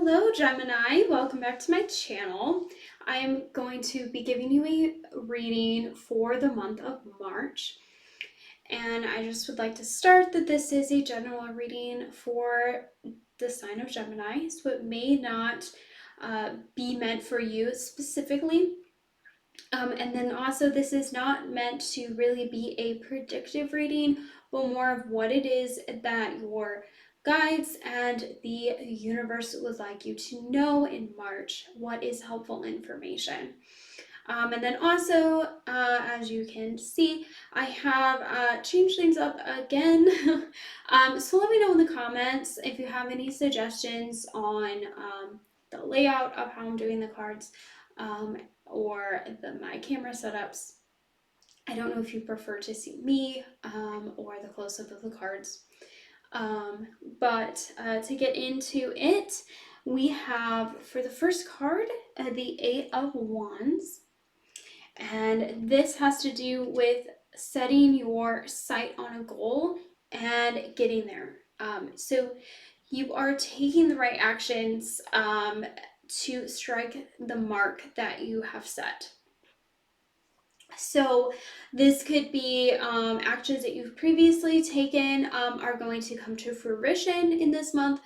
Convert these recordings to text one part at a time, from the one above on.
Hello Gemini, welcome back to my channel. I am going to be giving you a reading for the month of March. And I just would like to start that this is a general reading for the sign of Gemini, so it may not be meant for you specifically. And then also, this is not meant to really be a predictive reading, but more of what it is that your guides and the universe would like you to know in March. What is helpful information? And then also, as you can see, I have changed things up again. So let me know in the comments if you have any suggestions on the layout of how I'm doing the cards. Or my camera setups. I don't know if you prefer to see me or the close-up of the cards. But to get into it, we have for the first card the Eight of Wands. And this has to do with setting your sight on a goal and getting there. So you are taking the right actions to strike the mark that you have set. So this could be actions that you've previously taken are going to come to fruition in this month.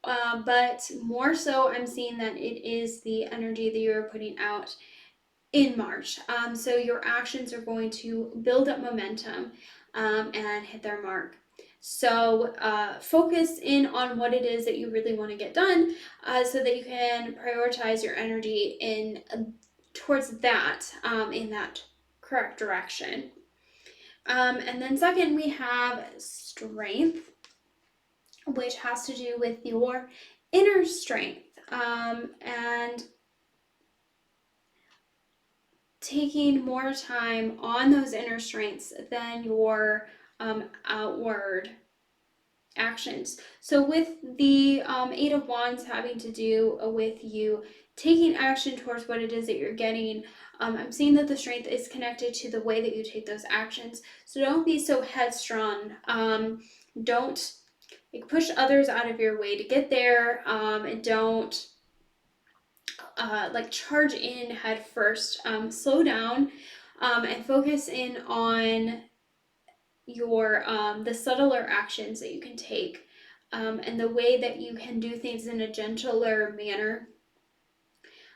But more so, I'm seeing that it is the energy that you're putting out in March. So your actions are going to build up momentum and hit their mark. So focus in on what it is that you really want to get done so that you can prioritize your energy in towards that in that correct direction. And then second, we have strength, which has to do with your inner strength and taking more time on those inner strengths than your outward actions. So with the Eight of Wands having to do with you taking action towards what it is that you're getting, I'm seeing that the strength is connected to the way that you take those actions. So don't be so headstrong. Don't push others out of your way to get there. And don't charge in head first. Slow down and focus in on your the subtler actions that you can take and the way that you can do things in a gentler manner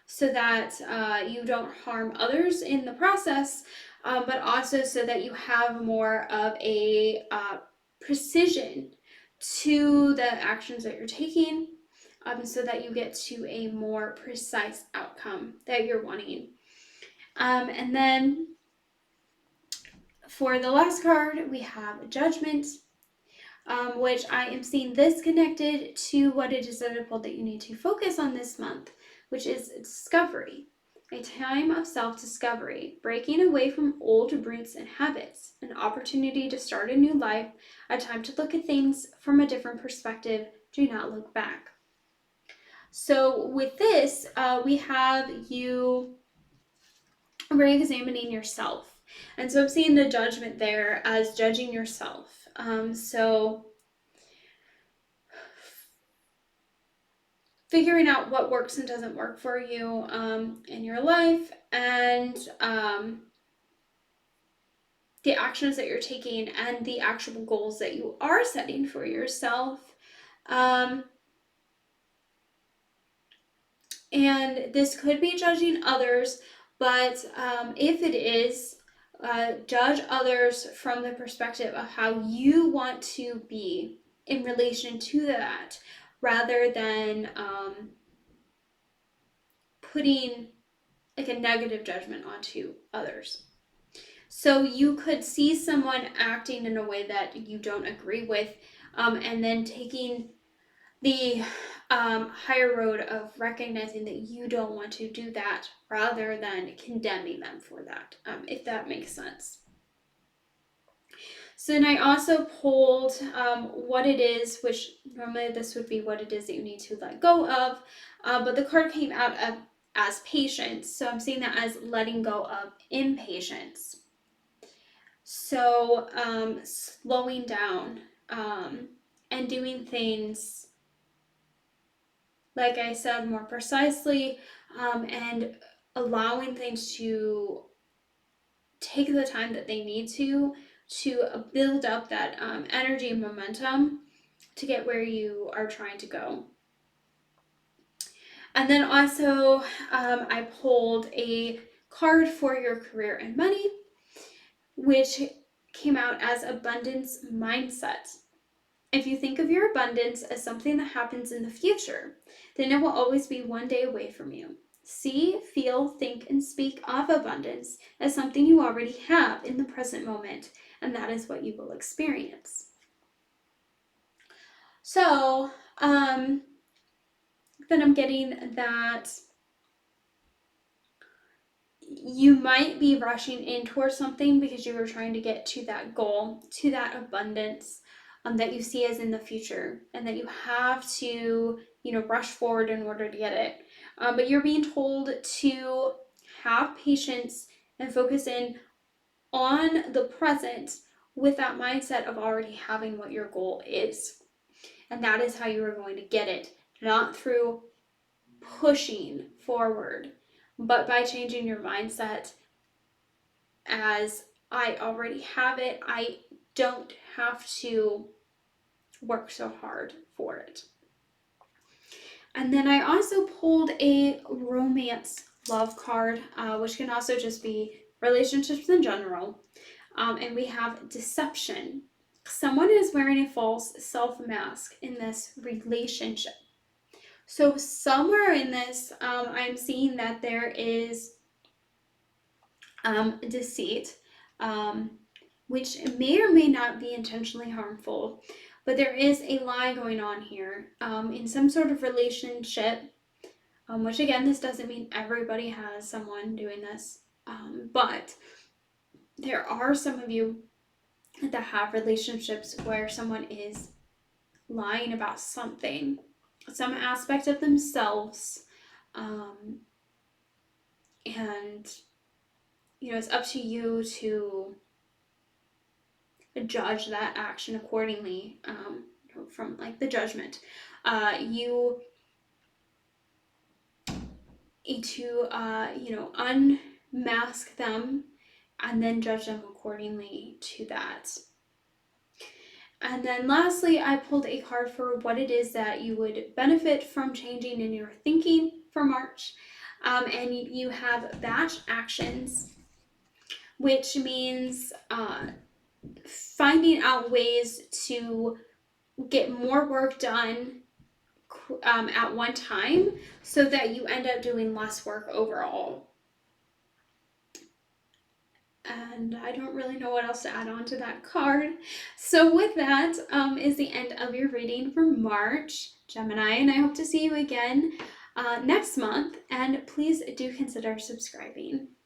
so that you don't harm others in the process, but also so that you have more of a precision to the actions that you're taking, so that you get to a more precise outcome that you're wanting. And then for the last card, we have Judgment, which I am seeing this connected to what it is that you need to focus on this month, which is discovery. A time of self-discovery, breaking away from old roots and habits, an opportunity to start a new life, a time to look at things from a different perspective. Do not look back. So with this, we have you re-examining yourself. And so I'm seeing the Judgment there as judging yourself. So figuring out what works and doesn't work for you in your life, and the actions that you're taking and the actual goals that you are setting for yourself. And this could be judging others, but if it is, judge others from the perspective of how you want to be in relation to that, rather than putting like a negative judgment onto others. So you could see someone acting in a way that you don't agree with, and then taking the higher road of recognizing that you don't want to do that rather than condemning them for that, if that makes sense. So then I also pulled what it is, which normally this would be what it is that you need to let go of, but the card came out as patience. So I'm seeing that as letting go of impatience. So slowing down and doing things like I said, more precisely, and allowing things to take the time that they need to build up that energy and momentum to get where you are trying to go. And then also, I pulled a card for your career and money, which came out as abundance mindset. If you think of your abundance as something that happens in the future, then it will always be one day away from you. See, feel, think, and speak of abundance as something you already have in the present moment, and that is what you will experience. So, then I'm getting that you might be rushing in towards something because you are trying to get to that goal, to that abundance that you see as in the future, and that you have to, rush forward in order to get it. But you're being told to have patience and focus in on the present with that mindset of already having what your goal is. And that is how you are going to get it, not through pushing forward, but by changing your mindset as I already have it. I don't have to work so hard for it. And then I also pulled a romance love card, which can also just be relationships in general. And we have deception. Someone is wearing a false self mask in this relationship. So somewhere in this, I'm seeing that there is deceit, which may or may not be intentionally harmful, but there is a lie going on here in some sort of relationship, which again, this doesn't mean everybody has someone doing this, but there are some of you that have relationships where someone is lying about something, some aspect of themselves, and it's up to you to judge that action accordingly, from like the judgment. You need to unmask them and then judge them accordingly to that. And then lastly, I pulled a card for what it is that you would benefit from changing in your thinking for March. And you have batch actions, which means finding out ways to get more work done at one time so that you end up doing less work overall. And I don't really know what else to add on to that card. So with that is the end of your reading for March, Gemini, and I hope to see you again next month. And please do consider subscribing.